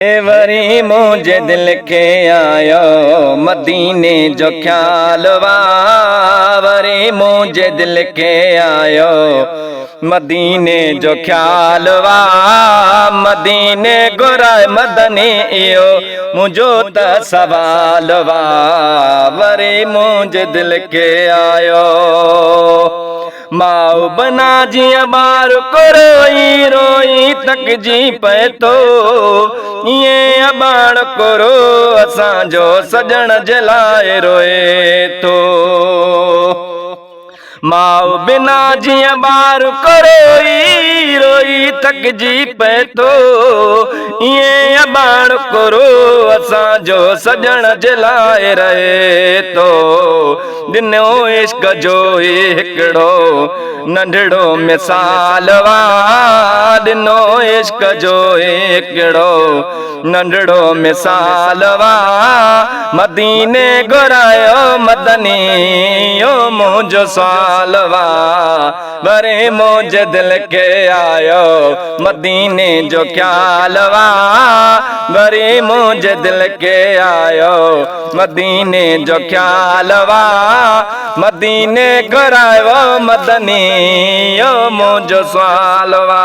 वरी मुझे दिल के आयो मदीने जो ख्याल वा। वरी मुझे दिल के आयो मदीने जो ख्याल वा। मदीने घुराए मदनी इयो मुझो त सवाल वा। वरी मुझे दिल के आयो माओ बना जिया बार को रोई रोई तक जी पे तो ये अबाण करो असां जो सजण जलाए रोए तो। माओ बिना जिया बार को रोई रोई तक जी पे तो ये अबाण करो असां जो सजण जलाए रहे तो। दिनो इश्क जो हिकिड़ो नंढड़ो मिसाल वा। दिनो इश्क जो हिकिड़ो नंढड़ो मिसाल वा। मदीने घुरायो मदनी यो मुंहिंजो साल वा। वरी मुंहिंजे दिल के आयो मदीने जो ख्याल वा। वरी मुंहिंजे दिल के आयो मदीने जो ख्याल वा। मदीने घुरायो मदनी यो मुंहिंजो साल वा।